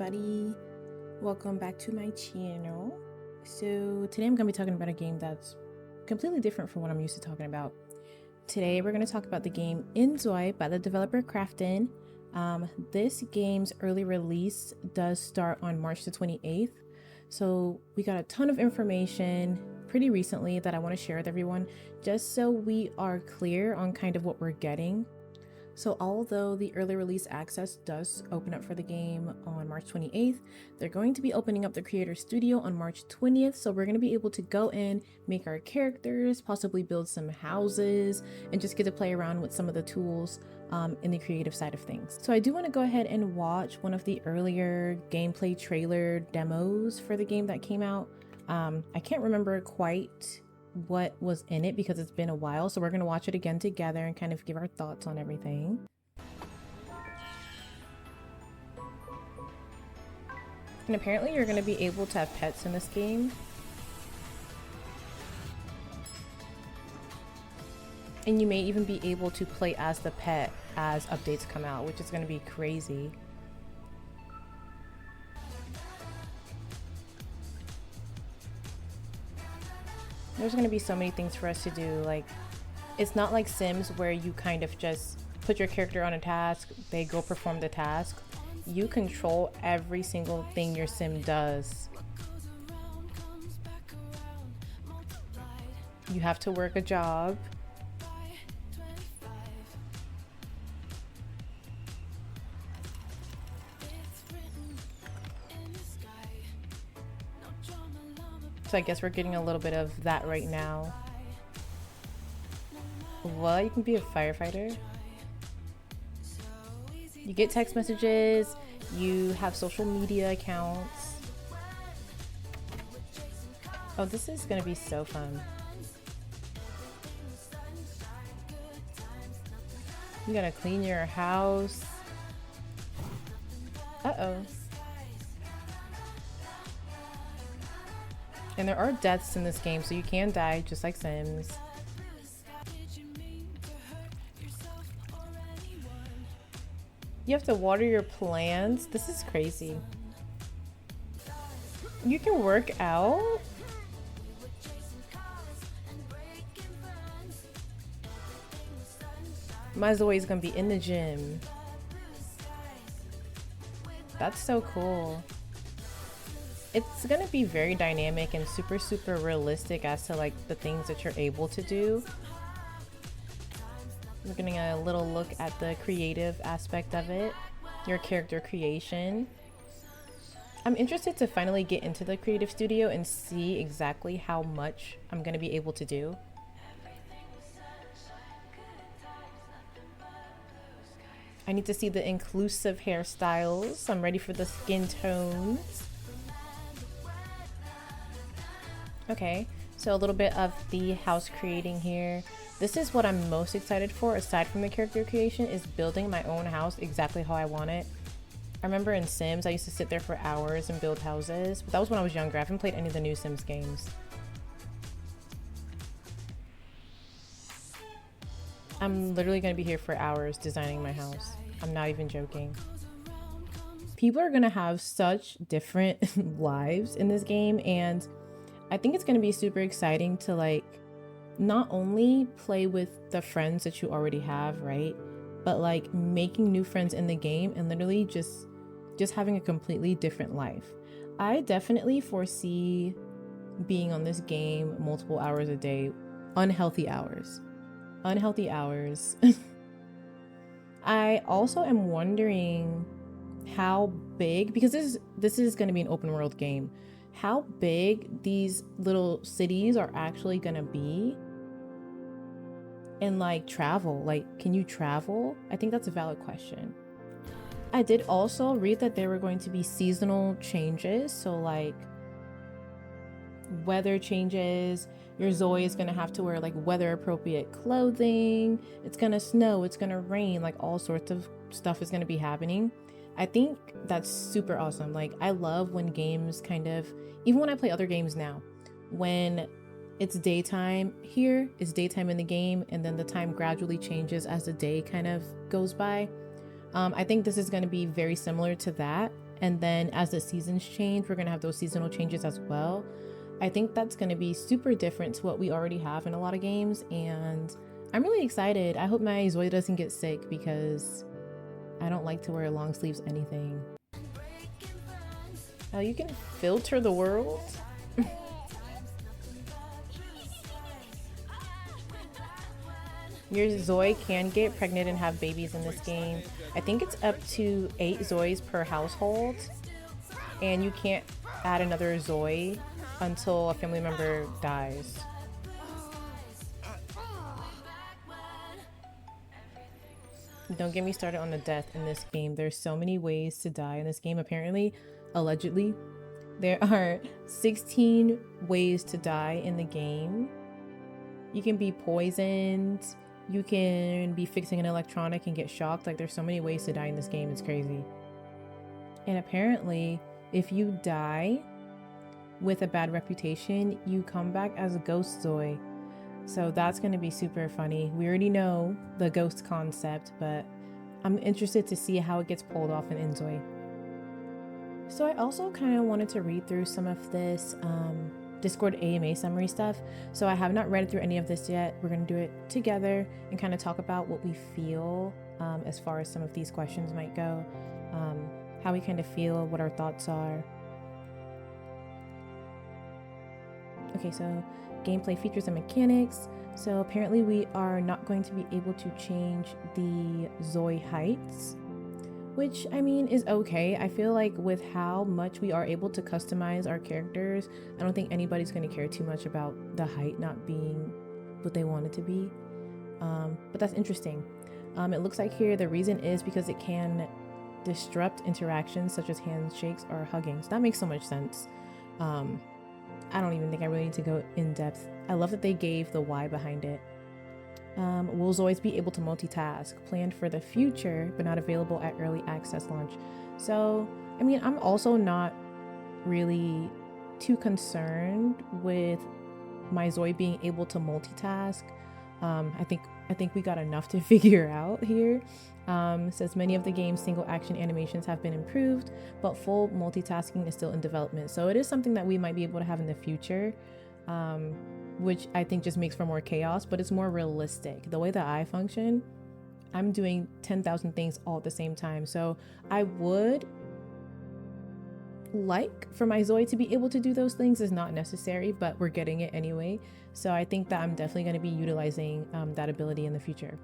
everybody, welcome back to my channel. So today I'm going to be talking about a game that's completely different from what I'm used to talking about. Today we're going to talk about the game Inzoi by the developer Crafton. This game's early release does start on March the 28th, so we got a ton of information pretty recently that I want to share with everyone just so we are clear on kind of what we're getting. So although the early release access does open up for the game on March 28th, they're going to be opening up the creator studio on March 20th. So we're going to be able to go in, make our characters, possibly build some houses, and just get to play around with some of the tools in the creative side of things. So I do want to go ahead and watch one of the earlier gameplay trailer demos for the game that came out. I can't remember quite what was in it because it's been a while, so we're going to watch it again together and kind of give our thoughts on everything. And apparently you're going to be able to have pets in this game, and you may even be able to play as the pet as updates come out, which is going to be crazy. There's going to be so many things for us to do. Like, it's not like Sims where you kind of just put your character on a task, they go perform the task. You control every single thing your sim does. You have to work a job. So I guess we're getting a little bit of that right now. Well, you can be a firefighter. You get text messages, you have social media accounts. Oh, this is gonna be so fun. You gotta clean your house. Uh-oh. And there are deaths in this game, so you can die just like Sims. You have to water your plants. This is crazy. You can work out? My Zoe's gonna be in the gym. That's so cool. It's gonna be very dynamic and super realistic as to like the things that you're able to do. We're getting a little look at the creative aspect of it, your character creation. I'm interested to finally get into the creative studio and see exactly how much I'm gonna be able to do. I need to see the inclusive hairstyles. I'm ready for the skin tones. Okay, so a little bit of the house creating here. This is what I'm most excited for, aside from the character creation, is building my own house exactly how I want it. I remember in Sims, I used to sit there for hours and build houses, but that was when I was younger. I haven't played any of the new Sims games. I'm literally gonna be here for hours designing my house. I'm not even joking. People are gonna have such different lives in this game, and I think it's going to be super exciting to like not only play with the friends that you already have, right? But like making new friends in the game and literally just having a completely different life. I definitely foresee being on this game multiple hours a day, unhealthy hours. Unhealthy hours. I also am wondering how big, because this is going to be an open world game, how big these little cities are actually gonna be. And like travel, like can you travel? I think that's a valid question. I did also read that there were going to be seasonal changes, so like weather changes. Your Zoe is gonna have to wear like weather appropriate clothing. It's gonna snow, it's gonna rain, like all sorts of stuff is gonna be happening. I think that's super awesome. Like I love when games kind of, even when I play other games now, when it's daytime here, it's daytime in the game, and then the time gradually changes as the day kind of goes by. I think this is going to be very similar to that, And then as the seasons change, we're going to have those seasonal changes as well. I think that's going to be super different to what we already have in a lot of games. And I'm really excited. I hope my Zoe doesn't get sick because I don't like to wear long sleeves anything. Oh, you can filter the world? Your Zoe can get pregnant and have babies in this game. I think it's up to 8 Zoes per household. And you can't add another Zoe until a family member dies. Don't get me started on the death in this game. There's so many ways to die in this game. Apparently, allegedly, there are 16 ways to die in the game. You can be poisoned. You can be fixing an electronic and get shocked. Like, there's so many ways to die in this game. It's crazy. And apparently, if you die with a bad reputation, you come back as a ghost Zoe. So that's going to be super funny. We already know the ghost concept, but I'm interested to see how it gets pulled off in Inzoi. So I also kind of wanted to read through some of this Discord AMA summary stuff. So I have not read through any of this yet. We're going to do it together and kind of talk about what we feel as far as some of these questions might go, how we kind of feel, what our thoughts are. Okay, so gameplay features and mechanics. So apparently we are not going to be able to change the Zoe heights, which I mean is okay. I feel like with how much we are able to customize our characters, I don't think anybody's going to care too much about the height not being what they want it to be. But that's interesting. It looks like here the reason is because it can disrupt interactions such as handshakes or hugging. So that makes so much sense. I don't even think I really need to go in depth. I love that they gave the why behind it. Will Zoids be able to multitask? Planned for the future, but not available at early access launch. So, I mean, I'm also not really too concerned with my Zoe being able to multitask. I think we got enough to figure out here. Says many of the game's single action animations have been improved, but full multitasking is still in development. So it is something that we might be able to have in the future, which I think just makes for more chaos, but it's more realistic. The way that I function, I'm doing 10,000 things all at the same time. So I would like for my Zoe to be able to do those things. Is not necessary, but we're getting it anyway. So I think that I'm definitely going to be utilizing that ability in the future.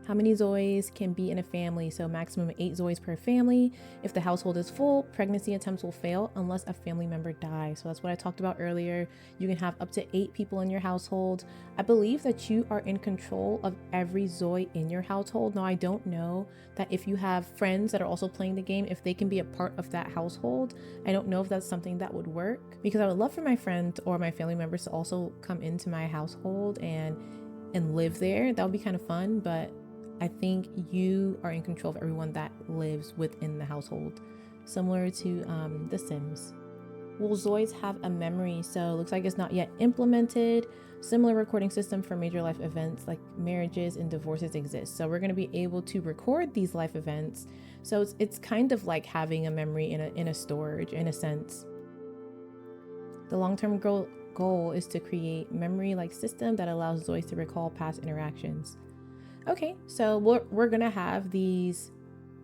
How many Zoes can be in a family? So maximum 8 Zoes per family. If the household is full, pregnancy attempts will fail unless a family member dies. So that's what I talked about earlier. You can have up to 8 people in your household. I believe that you are in control of every Zoe in your household. Now, I don't know that if you have friends that are also playing the game, if they can be a part of that household. I don't know if that's something that would work, because I would love for my friend or my family members to also come into my household and live there. That would be kind of fun, but I think you are in control of everyone that lives within the household, similar to The Sims. Will Zoids have a memory? So looks like it's not yet implemented. Similar recording system for major life events like marriages and divorces exists. So we're going to be able to record these life events. So it's kind of like having a memory in a storage in a sense. The long-term goal is to create memory-like system that allows Zoids to recall past interactions. Okay, so we're gonna have these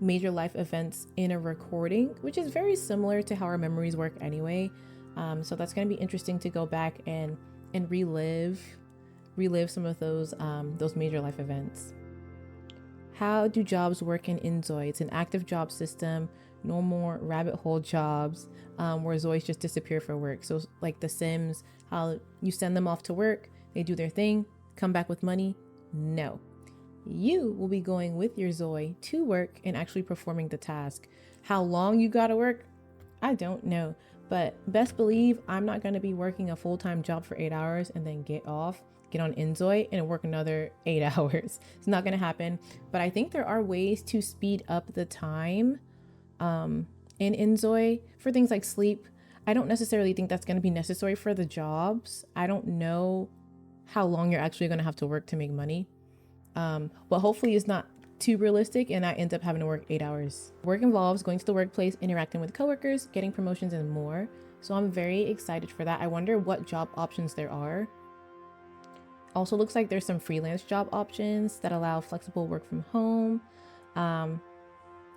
major life events in a recording, which is very similar to how our memories work anyway. So that's gonna be interesting to go back and relive some of those major life events. How do jobs work in Inzoi? It's an active job system. No more rabbit hole jobs where Zoids just disappear for work. So like The Sims, how you send them off to work, they do their thing, come back with money. No. You will be going with your Zoe to work and actually performing the task. How long you gotta work, I don't know. But best believe I'm not gonna be working a full-time job for 8 hours and then get off, get on Inzoi and work another 8 hours. It's not gonna happen. But I think there are ways to speed up the time in Inzoi for things like sleep. I don't necessarily think that's gonna be necessary for the jobs. I don't know how long you're actually gonna have to work to make money. But hopefully it's not too realistic and I end up having to work 8 hours. Work involves going to the workplace, interacting with coworkers, getting promotions, and more. So I'm very excited for that. I wonder what job options there are. Also looks like there's some freelance job options that allow flexible work from home.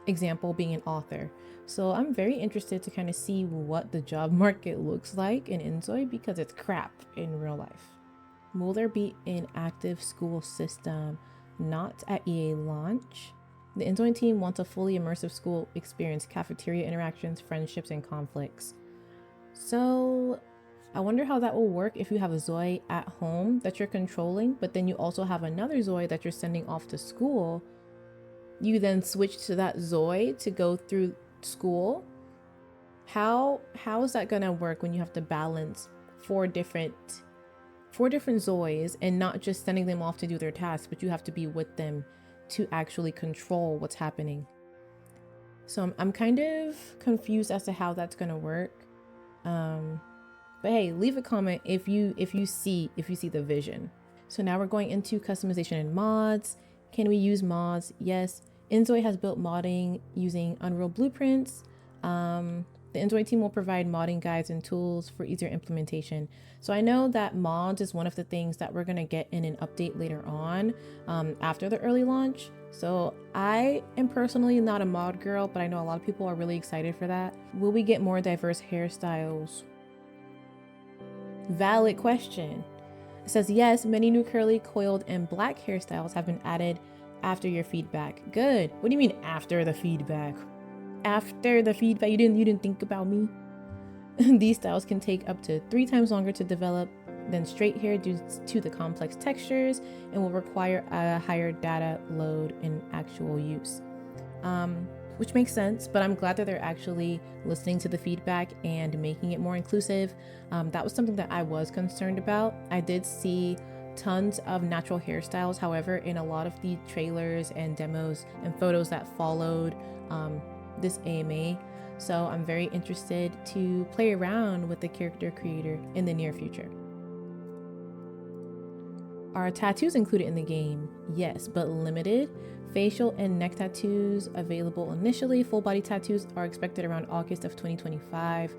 Example being an author. So I'm very interested to kind of see what the job market looks like in Inzoi because it's crap in real life. Will there be an active school system? Not at EA launch. The Inzoi team wants a fully immersive school experience, cafeteria interactions, friendships, and conflicts. So I wonder how that will work if you have a Zoi at home that you're controlling, but then you also have another Zoi that you're sending off to school. You then switch to that Zoi to go through school. How is that gonna work when you have to balance four different Zois and not just sending them off to do their tasks, but you have to be with them to actually control what's happening? So I'm kind of confused as to how that's gonna work. But hey, leave a comment if you see the vision. So now we're going into customization and mods. Can we use mods? Yes. Inzoi has built modding using Unreal blueprints. The Inzoi team will provide modding guides and tools for easier implementation. So I know that mods is one of the things that we're going to get in an update later on after the early launch. So I am personally not a mod girl, but I know a lot of people are really excited for that. Will we get more diverse hairstyles? Valid question. It says yes, many new curly, coiled, and black hairstyles have been added after your feedback. Good. What do you mean after the feedback? After the feedback, you didn't think about me? These styles can take up to 3 times longer to develop than straight hair due to the complex textures and will require a higher data load in actual use. Which makes sense, but I'm glad that they're actually listening to the feedback and making it more inclusive. That was something that I was concerned about. I did see tons of natural hairstyles. However, in a lot of the trailers and demos and photos that followed this AMA. So I'm very interested to play around with the character creator in the near future. Are tattoos included in the game? Yes, but limited. Facial and neck tattoos available initially. Full body tattoos are expected around August of 2025.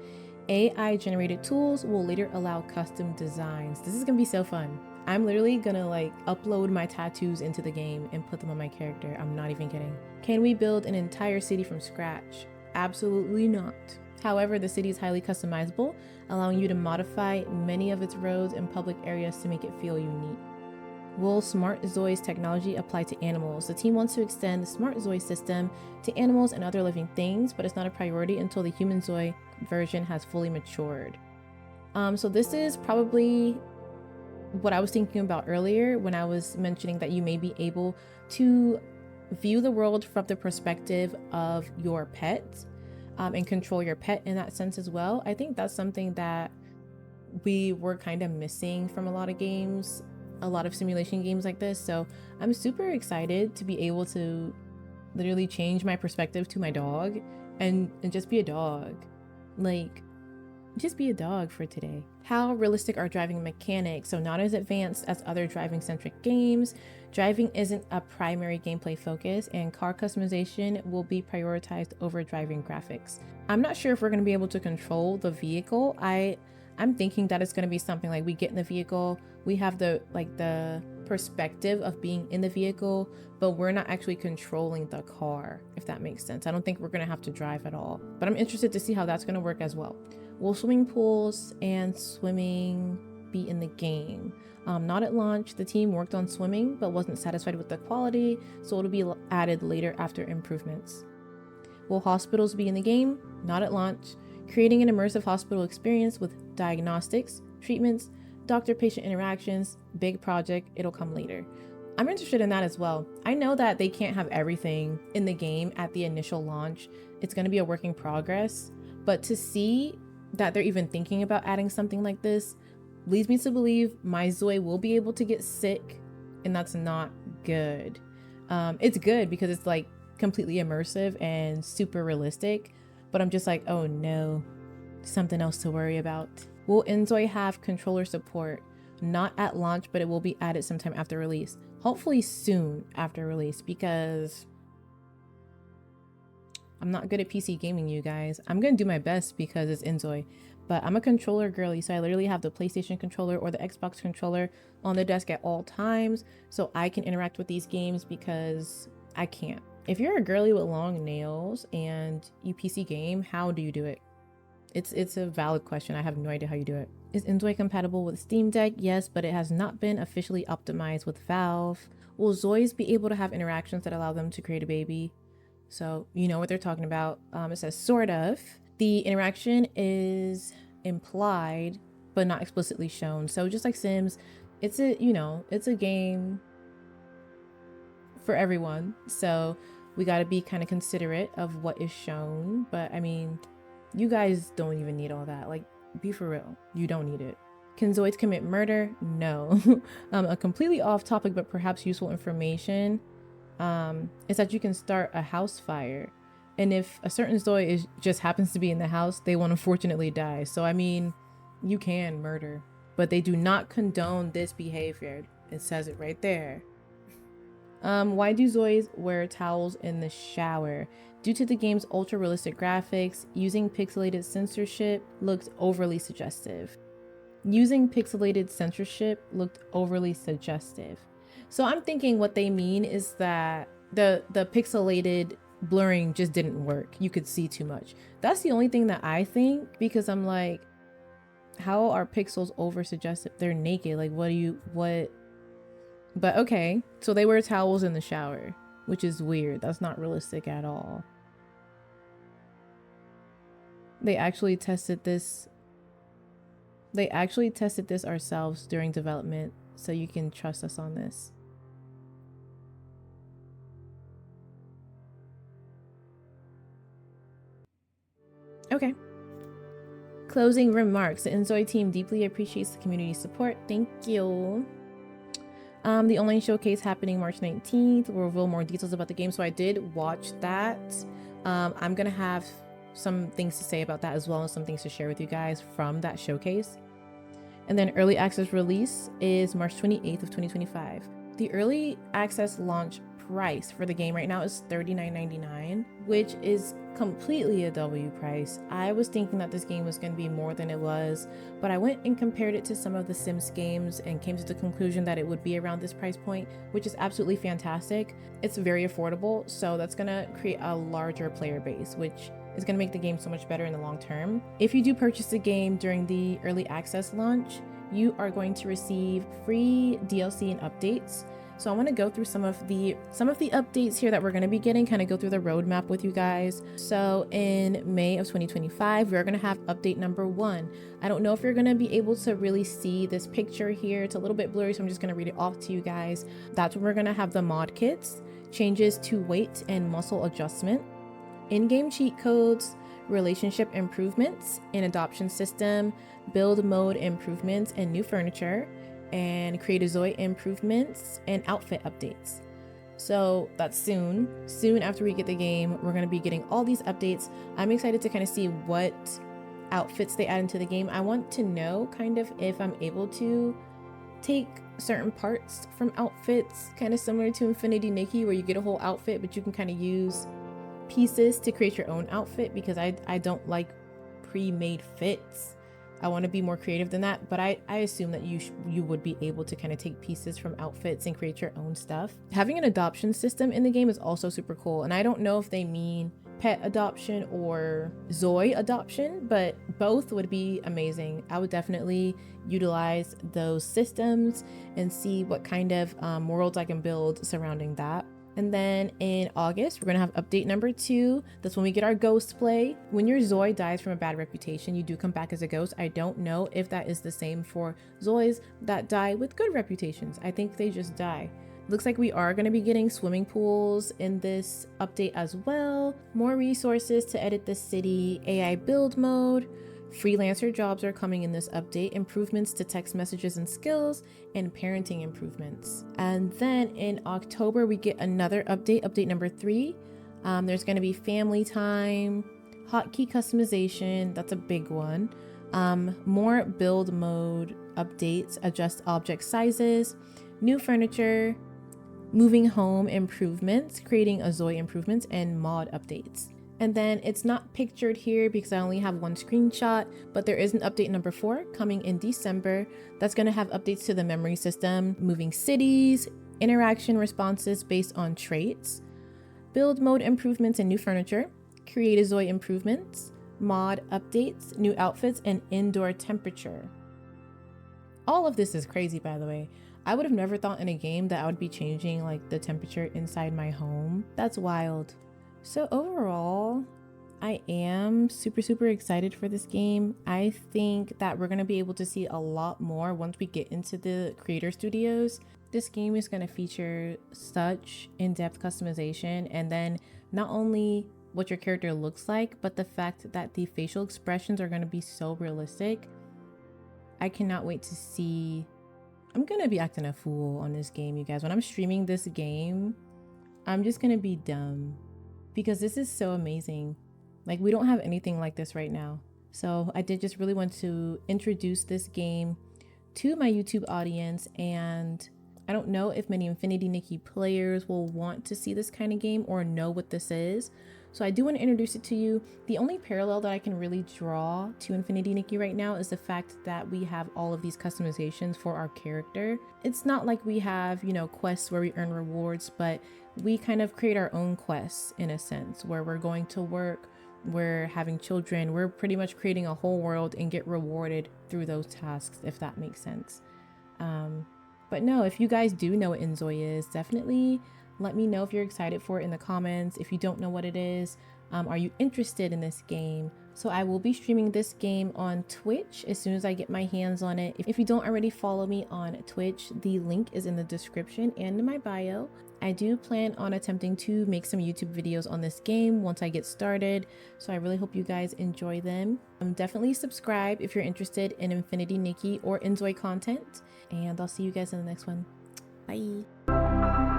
AI generated tools will later allow custom designs. This is gonna be so fun. I'm literally gonna upload my tattoos into the game and put them on my character. I'm not even kidding. Can we build an entire city from scratch? Absolutely not. However, the city is highly customizable, allowing you to modify many of its roads and public areas to make it feel unique. Will Smart Zoi's technology apply to animals? The team wants to extend the Smart Zoi system to animals and other living things, but it's not a priority until the human Zoi version has fully matured. So this is probably what I was thinking about earlier when I was mentioning that you may be able to view the world from the perspective of your pet and control your pet in that sense as well. I think that's something that we were kind of missing from a lot of games, a lot of simulation games like this. So I'm super excited to be able to literally change my perspective to my dog and just be a dog. Just be a dog for today. How realistic are driving mechanics? So not as advanced as other driving centric games. Driving isn't a primary gameplay focus and car customization will be prioritized over driving graphics. I'm not sure if we're going to be able to control the vehicle. I'm thinking that it's going to be something like we get in the vehicle, we have the perspective of being in the vehicle, but we're not actually controlling the car, if that makes sense. I don't think we're going to have to drive at all, but I'm interested to see how that's going to work as well. Will swimming pools and swimming be in the game? Not at launch. The team worked on swimming but wasn't satisfied with the quality, so it'll be added later after improvements. Will hospitals be in the game? Not at launch. Creating an immersive hospital experience with diagnostics, treatments, doctor-patient interactions, big project, it'll come later. I'm interested in that as well. I know that they can't have everything in the game at the initial launch. It's going to be a work in progress, but to see that they're even thinking about adding something like this leads me to believe my Zoi will be able to get sick, and that's not good. It's good because it's completely immersive and super realistic, but I'm just oh no, something else to worry about. Will Inzoi have controller support? not at launch, but it will be added sometime after release. Hopefully soon after release, because I'm not good at PC gaming, you guys. I'm gonna do my best because it's Inzoi, but I'm a controller girly, so I literally have the PlayStation controller or the Xbox controller on the desk at all times so I can interact with these games, because I can't. If you're a girly with long nails and you PC game, how do you do it? It's a valid question. I have no idea how you do it. Is Inzoi compatible with Steam Deck? Yes, but it has not been officially optimized with Valve. Will Zois be able to have interactions that allow them to create a baby? So you know what they're talking about. It says sort of. The interaction is implied, but not explicitly shown. So just like Sims, it's a game for everyone. So we got to be kind of considerate of what is shown. But I mean, you guys don't even need all that. Like, be for real. You don't need it. Can Zoids commit murder? No. A completely off topic, but perhaps useful information, is that you can start a house fire. And if a certain Zoi just happens to be in the house, they won't unfortunately die. So, I mean, you can murder, but they do not condone this behavior. It says it right there. Why do Zois wear towels in the shower? Due to the game's ultra-realistic graphics, using pixelated censorship looked overly suggestive. So I'm thinking what they mean is that the pixelated blurring just didn't work. You could see too much. That's the only thing that I think, because I'm like, how are pixels over suggestive? They're naked. Like, what? But okay, so they wear towels in the shower, which is weird. That's not realistic at all. They actually tested this ourselves during development, so you can trust us on this. Okay. Closing remarks. The Inzoi team deeply appreciates the community support. Thank you. The online showcase happening March 19th will reveal more details about the game. So I did watch that. I'm gonna have some things to say about that, as well as some things to share with you guys from that showcase. And then early access release is March 28th of 2025. The early access launch price for the game right now is $39.99, which is completely a W price. I was thinking that this game was going to be more than it was, but I went and compared it to some of the Sims games and came to the conclusion that it would be around this price point, which is absolutely fantastic. It's very affordable, so that's going to create a larger player base, which is going to make the game so much better in the long term. If you do purchase the game during the early access launch, you are going to receive free DLC and updates. So I want to go through some of the updates here that we're going to be getting, kind of go through the roadmap with you guys. So in May of 2025, we're going to have update number 1. I don't know if you're going to be able to really see this picture here. It's a little bit blurry, so I'm just going to read it off to you guys. That's when we're going to have the mod kits, changes to weight and muscle adjustment, in-game cheat codes, relationship improvements, an adoption system, build mode improvements, and new furniture, and create a Zoi improvements and outfit updates. So that's soon after we get the game. We're going to be getting all these updates. I'm excited to kind of see what outfits they add into the game. I want to know kind of if I'm able to take certain parts from outfits, kind of similar to Infinity Nikki, where you get a whole outfit but you can kind of use pieces to create your own outfit, because I don't like pre-made fits. I want to be more creative than that, but I assume that you would be able to kind of take pieces from outfits and create your own stuff. Having an adoption system in the game is also super cool, and I don't know if they mean pet adoption or Zoi adoption, but both would be amazing. I would definitely utilize those systems and see what kind of worlds I can build surrounding that. And then in August, we're going to have update number 2. That's when we get our ghost play. When your Zoi dies from a bad reputation, you do come back as a ghost. I don't know if that is the same for Zois that die with good reputations. I think they just die. Looks like we are going to be getting swimming pools in this update as well. More resources to edit the city, AI build mode. Freelancer jobs are coming in this update, improvements to text messages and skills, and parenting improvements. And then in October, we get another update number 3. There's going to be family time, hotkey customization, that's a big one, more build mode updates, adjust object sizes, new furniture, moving home improvements, creating Inzoi improvements, and mod updates. And then it's not pictured here because I only have one screenshot, but there is an update number 4 coming in December that's going to have updates to the memory system, moving cities, interaction responses based on traits, build mode improvements and new furniture, create Inzoi improvements, mod updates, new outfits, and indoor temperature. All of this is crazy, by the way. I would have never thought in a game that I would be changing like the temperature inside my home. That's wild. So overall, I am super excited for this game. I think that we're going to be able to see a lot more once we get into the creator studios. This game is going to feature such in-depth customization, and then not only what your character looks like, but the fact that the facial expressions are going to be so realistic. I cannot wait to see. I'm going to be acting a fool on this game, you guys. When I'm streaming this game, I'm just going to be dumb because this is so amazing. Like, we don't have anything like this right now. So I did just really want to introduce this game to my YouTube audience, and I don't know if many Infinity Nikki players will want to see this kind of game or know what this is. So I do want to introduce it to you. The only parallel that I can really draw to Infinity Nikki right now is the fact that we have all of these customizations for our character. It's not like we have, you know, quests where we earn rewards, but we kind of create our own quests in a sense where we're going to work, we're having children, we're pretty much creating a whole world and get rewarded through those tasks, if that makes sense. But no, if you guys do know what Inzoi is, definitely let me know if you're excited for it in the comments. If you don't know what it is, are you interested in this game? So I will be streaming this game on Twitch as soon as I get my hands on it. If you don't already follow me on Twitch, the link is in the description and in my bio. I do plan on attempting to make some YouTube videos on this game once I get started, so I really hope you guys enjoy them. Definitely subscribe if you're interested in Infinity Nikki or Inzoi content, and I'll see you guys in the next one. Bye!